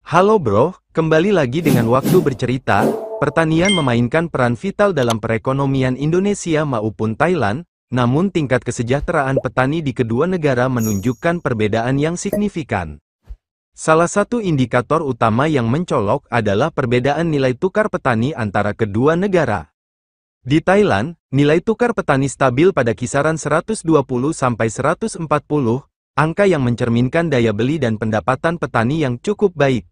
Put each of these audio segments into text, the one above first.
Halo bro, kembali lagi dengan waktu bercerita. Pertanian memainkan peran vital dalam perekonomian Indonesia maupun Thailand, namun tingkat kesejahteraan petani di kedua negara menunjukkan perbedaan yang signifikan. Salah satu indikator utama yang mencolok adalah perbedaan nilai tukar petani antara kedua negara. Di Thailand, nilai tukar petani stabil pada kisaran 120 sampai 140, angka yang mencerminkan daya beli dan pendapatan petani yang cukup baik.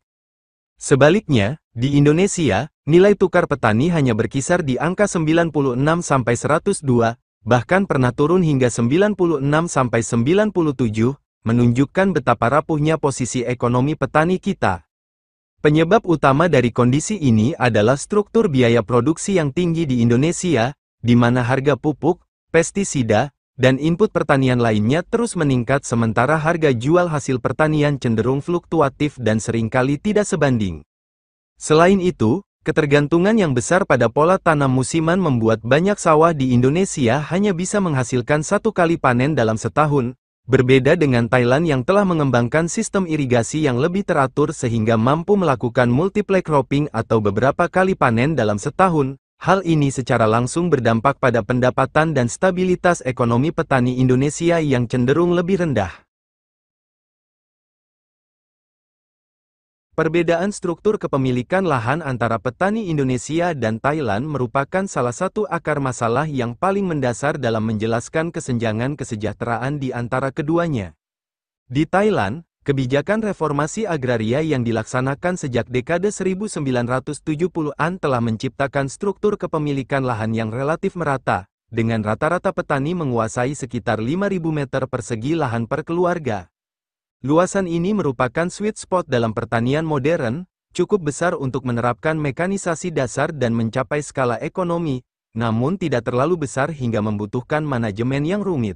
Sebaliknya, di Indonesia, nilai tukar petani hanya berkisar di angka 96 sampai 102, bahkan pernah turun hingga 96 sampai 97, menunjukkan betapa rapuhnya posisi ekonomi petani kita. Penyebab utama dari kondisi ini adalah struktur biaya produksi yang tinggi di Indonesia, di mana harga pupuk, pestisida, dan input pertanian lainnya terus meningkat sementara harga jual hasil pertanian cenderung fluktuatif dan seringkali tidak sebanding. Selain itu, ketergantungan yang besar pada pola tanam musiman membuat banyak sawah di Indonesia hanya bisa menghasilkan satu kali panen dalam setahun, berbeda dengan Thailand yang telah mengembangkan sistem irigasi yang lebih teratur sehingga mampu melakukan multiple cropping atau beberapa kali panen dalam setahun. Hal ini secara langsung berdampak pada pendapatan dan stabilitas ekonomi petani Indonesia yang cenderung lebih rendah. Perbedaan struktur kepemilikan lahan antara petani Indonesia dan Thailand merupakan salah satu akar masalah yang paling mendasar dalam menjelaskan kesenjangan kesejahteraan di antara keduanya. Di Thailand, kebijakan reformasi agraria yang dilaksanakan sejak dekade 1970-an telah menciptakan struktur kepemilikan lahan yang relatif merata, dengan rata-rata petani menguasai sekitar 5.000 meter persegi lahan per keluarga. Luasan ini merupakan sweet spot dalam pertanian modern, cukup besar untuk menerapkan mekanisasi dasar dan mencapai skala ekonomi, namun tidak terlalu besar hingga membutuhkan manajemen yang rumit.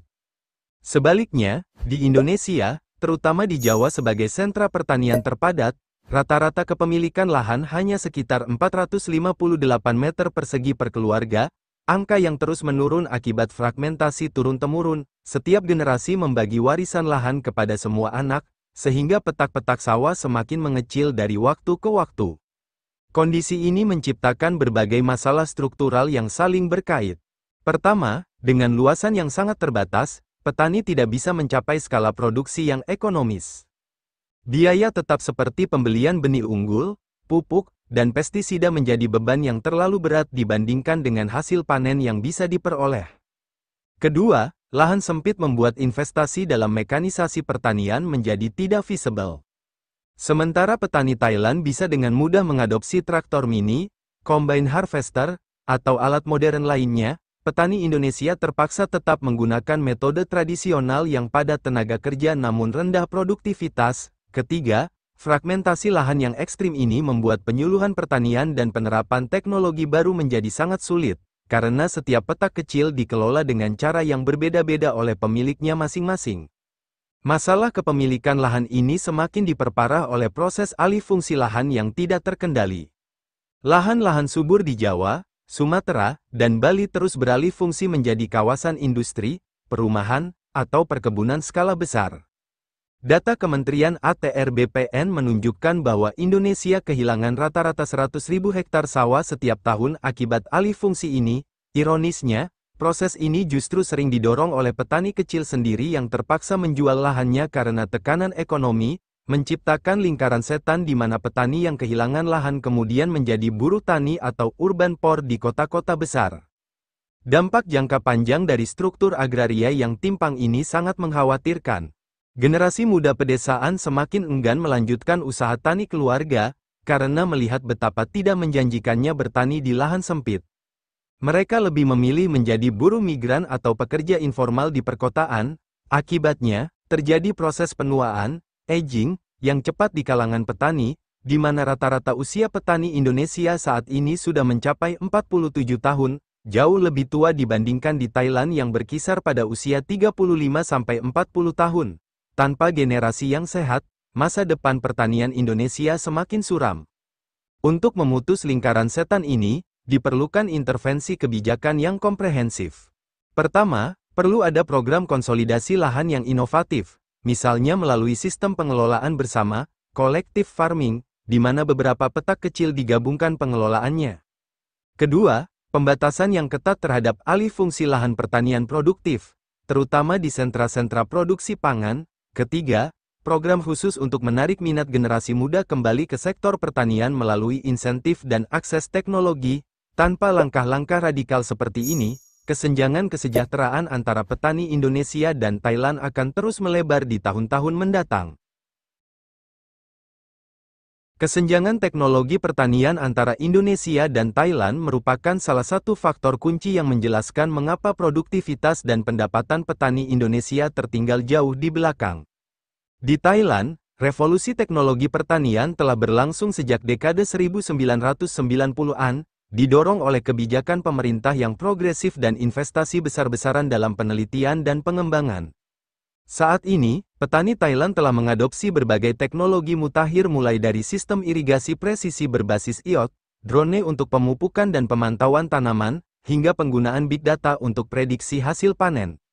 Sebaliknya, di Indonesia, terutama di Jawa sebagai sentra pertanian terpadat, rata-rata kepemilikan lahan hanya sekitar 458 meter persegi per keluarga, angka yang terus menurun akibat fragmentasi turun-temurun. Setiap generasi membagi warisan lahan kepada semua anak, sehingga petak-petak sawah semakin mengecil dari waktu ke waktu. Kondisi ini menciptakan berbagai masalah struktural yang saling berkait. Pertama, dengan luasan yang sangat terbatas, petani tidak bisa mencapai skala produksi yang ekonomis. Biaya tetap seperti pembelian benih unggul, pupuk, dan pestisida menjadi beban yang terlalu berat dibandingkan dengan hasil panen yang bisa diperoleh. Kedua, lahan sempit membuat investasi dalam mekanisasi pertanian menjadi tidak feasible. Sementara petani Thailand bisa dengan mudah mengadopsi traktor mini, combine harvester, atau alat modern lainnya, petani Indonesia terpaksa tetap menggunakan metode tradisional yang padat tenaga kerja namun rendah produktivitas. Ketiga, fragmentasi lahan yang ekstrim ini membuat penyuluhan pertanian dan penerapan teknologi baru menjadi sangat sulit, karena setiap petak kecil dikelola dengan cara yang berbeda-beda oleh pemiliknya masing-masing. Masalah kepemilikan lahan ini semakin diperparah oleh proses alih fungsi lahan yang tidak terkendali. Lahan-lahan subur di Jawa, Sumatera, dan Bali terus beralih fungsi menjadi kawasan industri, perumahan, atau perkebunan skala besar. Data Kementerian ATR BPN menunjukkan bahwa Indonesia kehilangan rata-rata 100.000 hektar sawah setiap tahun akibat alih fungsi ini. Ironisnya, proses ini justru sering didorong oleh petani kecil sendiri yang terpaksa menjual lahannya karena tekanan ekonomi, menciptakan lingkaran setan di mana petani yang kehilangan lahan kemudian menjadi buruh tani atau urban poor di kota-kota besar. Dampak jangka panjang dari struktur agraria yang timpang ini sangat mengkhawatirkan. Generasi muda pedesaan semakin enggan melanjutkan usaha tani keluarga, karena melihat betapa tidak menjanjikannya bertani di lahan sempit. Mereka lebih memilih menjadi buruh migran atau pekerja informal di perkotaan. Akibatnya, terjadi proses penuaan, aging, yang cepat di kalangan petani, di mana rata-rata usia petani Indonesia saat ini sudah mencapai 47 tahun, jauh lebih tua dibandingkan di Thailand yang berkisar pada usia 35-40 tahun. Tanpa generasi yang sehat, masa depan pertanian Indonesia semakin suram. Untuk memutus lingkaran setan ini, diperlukan intervensi kebijakan yang komprehensif. Pertama, perlu ada program konsolidasi lahan yang inovatif, misalnya melalui sistem pengelolaan bersama, collective farming, di mana beberapa petak kecil digabungkan pengelolaannya. Kedua, pembatasan yang ketat terhadap alih fungsi lahan pertanian produktif, terutama di sentra-sentra produksi pangan. Ketiga, program khusus untuk menarik minat generasi muda kembali ke sektor pertanian melalui insentif dan akses teknologi. Tanpa langkah-langkah radikal seperti ini, kesenjangan kesejahteraan antara petani Indonesia dan Thailand akan terus melebar di tahun-tahun mendatang. Kesenjangan teknologi pertanian antara Indonesia dan Thailand merupakan salah satu faktor kunci yang menjelaskan mengapa produktivitas dan pendapatan petani Indonesia tertinggal jauh di belakang. Di Thailand, revolusi teknologi pertanian telah berlangsung sejak dekade 1990-an, didorong oleh kebijakan pemerintah yang progresif dan investasi besar-besaran dalam penelitian dan pengembangan. Saat ini, petani Thailand telah mengadopsi berbagai teknologi mutakhir mulai dari sistem irigasi presisi berbasis IoT, drone untuk pemupukan dan pemantauan tanaman, hingga penggunaan big data untuk prediksi hasil panen.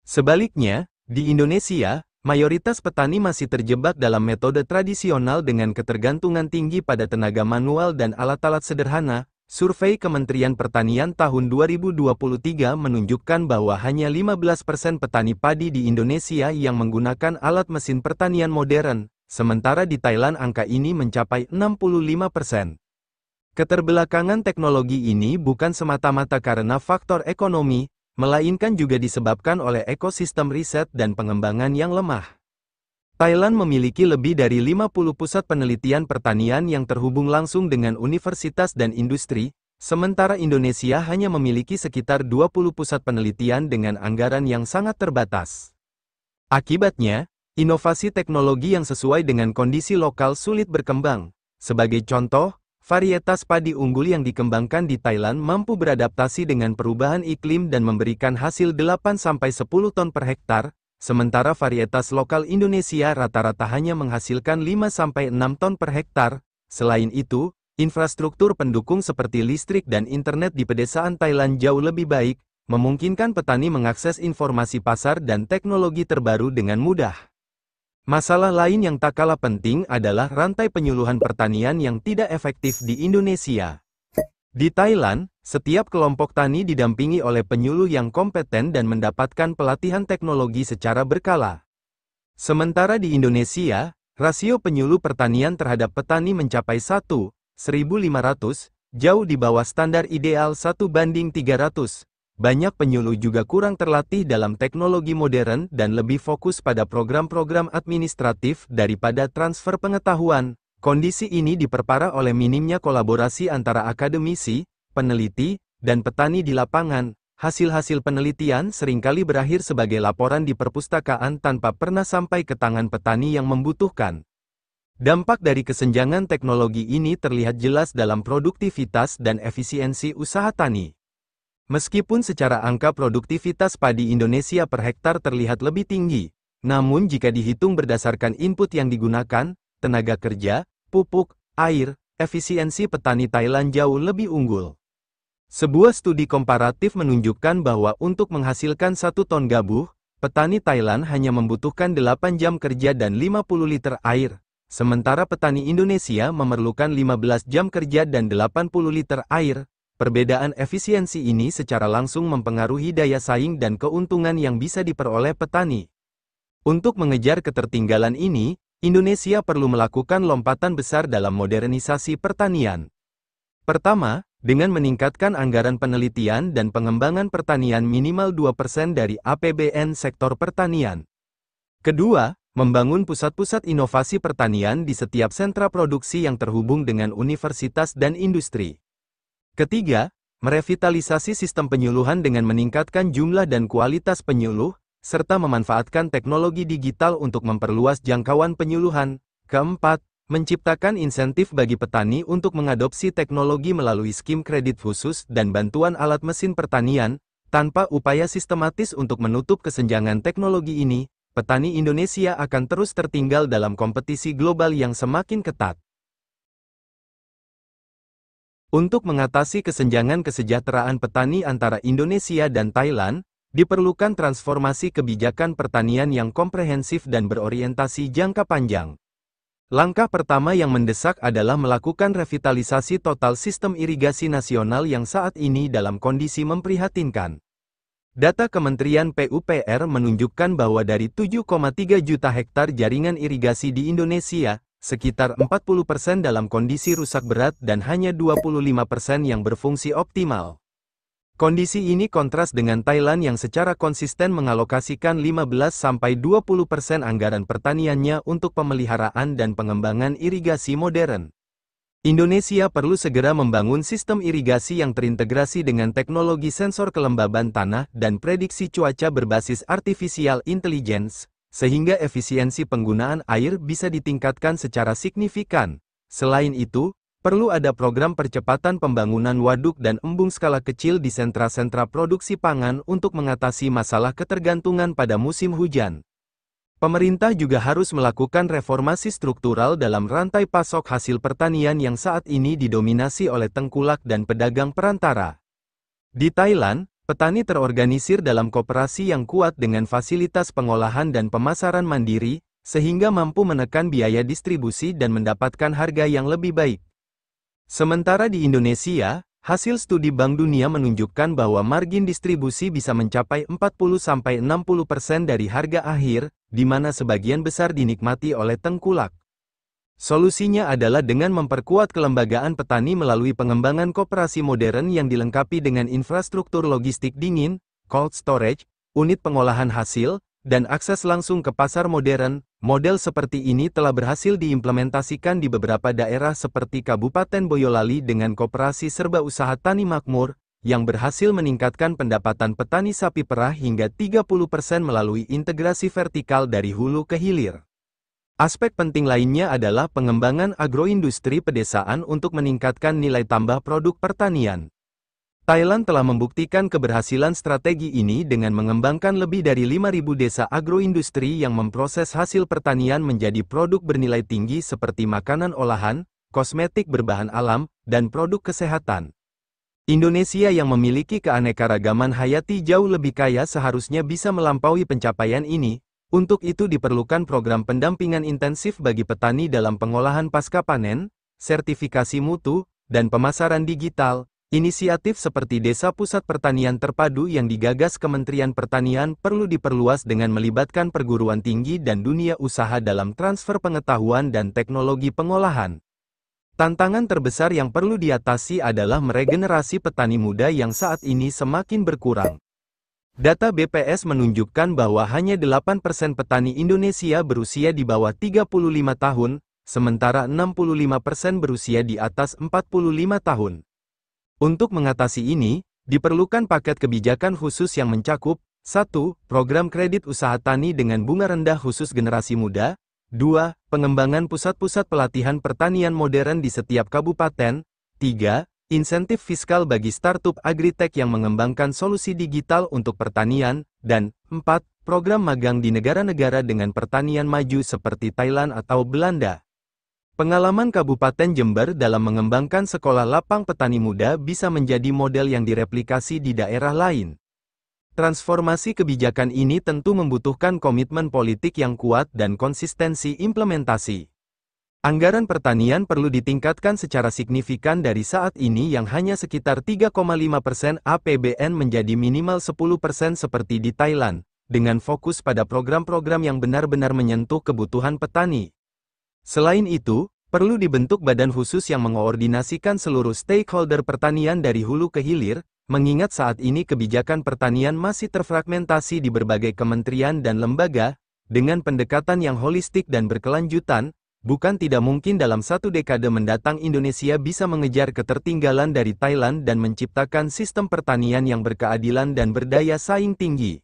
Sebaliknya, di Indonesia, mayoritas petani masih terjebak dalam metode tradisional dengan ketergantungan tinggi pada tenaga manual dan alat-alat sederhana. Survei Kementerian Pertanian tahun 2023 menunjukkan bahwa hanya 15% petani padi di Indonesia yang menggunakan alat mesin pertanian modern, sementara di Thailand angka ini mencapai 65%. Keterbelakangan teknologi ini bukan semata-mata karena faktor ekonomi, melainkan juga disebabkan oleh ekosistem riset dan pengembangan yang lemah. Thailand memiliki lebih dari 50 pusat penelitian pertanian yang terhubung langsung dengan universitas dan industri, sementara Indonesia hanya memiliki sekitar 20 pusat penelitian dengan anggaran yang sangat terbatas. Akibatnya, inovasi teknologi yang sesuai dengan kondisi lokal sulit berkembang. Sebagai contoh, varietas padi unggul yang dikembangkan di Thailand mampu beradaptasi dengan perubahan iklim dan memberikan hasil 8-10 ton per hektar, sementara varietas lokal Indonesia rata-rata hanya menghasilkan 5-6 ton per hektar. Selain itu, infrastruktur pendukung seperti listrik dan internet di pedesaan Thailand jauh lebih baik, memungkinkan petani mengakses informasi pasar dan teknologi terbaru dengan mudah. Masalah lain yang tak kalah penting adalah rantai penyuluhan pertanian yang tidak efektif di Indonesia. Di Thailand, setiap kelompok tani didampingi oleh penyuluh yang kompeten dan mendapatkan pelatihan teknologi secara berkala. Sementara di Indonesia, rasio penyuluh pertanian terhadap petani mencapai 1:1.500, jauh di bawah standar ideal 1:300. Banyak penyuluh juga kurang terlatih dalam teknologi modern dan lebih fokus pada program-program administratif daripada transfer pengetahuan. Kondisi ini diperparah oleh minimnya kolaborasi antara akademisi, peneliti, dan petani di lapangan. Hasil-hasil penelitian seringkali berakhir sebagai laporan di perpustakaan tanpa pernah sampai ke tangan petani yang membutuhkan. Dampak dari kesenjangan teknologi ini terlihat jelas dalam produktivitas dan efisiensi usaha tani. Meskipun secara angka produktivitas padi Indonesia per hektar terlihat lebih tinggi, namun jika dihitung berdasarkan input yang digunakan, tenaga kerja, pupuk, air, efisiensi petani Thailand jauh lebih unggul. Sebuah studi komparatif menunjukkan bahwa untuk menghasilkan 1 ton gabuh, petani Thailand hanya membutuhkan 8 jam kerja dan 50 liter air, sementara petani Indonesia memerlukan 15 jam kerja dan 80 liter air. Perbedaan efisiensi ini secara langsung mempengaruhi daya saing dan keuntungan yang bisa diperoleh petani. Untuk mengejar ketertinggalan ini, Indonesia perlu melakukan lompatan besar dalam modernisasi pertanian. Pertama, dengan meningkatkan anggaran penelitian dan pengembangan pertanian minimal 2% dari APBN sektor pertanian. Kedua, membangun pusat-pusat inovasi pertanian di setiap sentra produksi yang terhubung dengan universitas dan industri. Ketiga, merevitalisasi sistem penyuluhan dengan meningkatkan jumlah dan kualitas penyuluh, serta memanfaatkan teknologi digital untuk memperluas jangkauan penyuluhan. Keempat, menciptakan insentif bagi petani untuk mengadopsi teknologi melalui skim kredit khusus dan bantuan alat mesin pertanian. Tanpa upaya sistematis untuk menutup kesenjangan teknologi ini, petani Indonesia akan terus tertinggal dalam kompetisi global yang semakin ketat. Untuk mengatasi kesenjangan kesejahteraan petani antara Indonesia dan Thailand, diperlukan transformasi kebijakan pertanian yang komprehensif dan berorientasi jangka panjang. Langkah pertama yang mendesak adalah melakukan revitalisasi total sistem irigasi nasional yang saat ini dalam kondisi memprihatinkan. Data Kementerian PUPR menunjukkan bahwa dari 7,3 juta hektar jaringan irigasi di Indonesia, sekitar 40% dalam kondisi rusak berat dan hanya 25% yang berfungsi optimal. Kondisi ini kontras dengan Thailand yang secara konsisten mengalokasikan 15-20% anggaran pertaniannya untuk pemeliharaan dan pengembangan irigasi modern. Indonesia perlu segera membangun sistem irigasi yang terintegrasi dengan teknologi sensor kelembaban tanah dan prediksi cuaca berbasis artificial intelligence, sehingga efisiensi penggunaan air bisa ditingkatkan secara signifikan. Selain itu, perlu ada program percepatan pembangunan waduk dan embung skala kecil di sentra-sentra produksi pangan untuk mengatasi masalah ketergantungan pada musim hujan. Pemerintah juga harus melakukan reformasi struktural dalam rantai pasok hasil pertanian yang saat ini didominasi oleh tengkulak dan pedagang perantara. Di Thailand, petani terorganisir dalam koperasi yang kuat dengan fasilitas pengolahan dan pemasaran mandiri, sehingga mampu menekan biaya distribusi dan mendapatkan harga yang lebih baik. Sementara di Indonesia, hasil studi Bank Dunia menunjukkan bahwa margin distribusi bisa mencapai 40-60% dari harga akhir, di mana sebagian besar dinikmati oleh tengkulak. Solusinya adalah dengan memperkuat kelembagaan petani melalui pengembangan koperasi modern yang dilengkapi dengan infrastruktur logistik dingin, cold storage, unit pengolahan hasil, dan akses langsung ke pasar modern. Model seperti ini telah berhasil diimplementasikan di beberapa daerah seperti Kabupaten Boyolali dengan koperasi serba usaha tani makmur, yang berhasil meningkatkan pendapatan petani sapi perah hingga 30% melalui integrasi vertikal dari hulu ke hilir. Aspek penting lainnya adalah pengembangan agroindustri pedesaan untuk meningkatkan nilai tambah produk pertanian. Thailand telah membuktikan keberhasilan strategi ini dengan mengembangkan lebih dari 5.000 desa agroindustri yang memproses hasil pertanian menjadi produk bernilai tinggi seperti makanan olahan, kosmetik berbahan alam, dan produk kesehatan. Indonesia yang memiliki keanekaragaman hayati jauh lebih kaya seharusnya bisa melampaui pencapaian ini. Untuk itu diperlukan program pendampingan intensif bagi petani dalam pengolahan pasca panen, sertifikasi mutu, dan pemasaran digital. Inisiatif seperti Desa Pusat Pertanian Terpadu yang digagas Kementerian Pertanian perlu diperluas dengan melibatkan perguruan tinggi dan dunia usaha dalam transfer pengetahuan dan teknologi pengolahan. Tantangan terbesar yang perlu diatasi adalah meregenerasi petani muda yang saat ini semakin berkurang. Data BPS menunjukkan bahwa hanya 8% petani Indonesia berusia di bawah 35 tahun, sementara 65% berusia di atas 45 tahun. Untuk mengatasi ini, diperlukan paket kebijakan khusus yang mencakup 1. Program kredit usaha tani dengan bunga rendah khusus generasi muda. 2. Pengembangan pusat-pusat pelatihan pertanian modern di setiap kabupaten. 3. Insentif fiskal bagi startup agritech yang mengembangkan solusi digital untuk pertanian. Dan 4. Program magang di negara-negara dengan pertanian maju seperti Thailand atau Belanda. Pengalaman Kabupaten Jember dalam mengembangkan sekolah lapang petani muda bisa menjadi model yang direplikasi di daerah lain. Transformasi kebijakan ini tentu membutuhkan komitmen politik yang kuat dan konsistensi implementasi. Anggaran pertanian perlu ditingkatkan secara signifikan dari saat ini yang hanya sekitar 3,5% APBN menjadi minimal 10% seperti di Thailand, dengan fokus pada program-program yang benar-benar menyentuh kebutuhan petani. Selain itu, perlu dibentuk badan khusus yang mengoordinasikan seluruh stakeholder pertanian dari hulu ke hilir, mengingat saat ini kebijakan pertanian masih terfragmentasi di berbagai kementerian dan lembaga. Dengan pendekatan yang holistik dan berkelanjutan, bukan tidak mungkin dalam satu dekade mendatang Indonesia bisa mengejar ketertinggalan dari Thailand dan menciptakan sistem pertanian yang berkeadilan dan berdaya saing tinggi.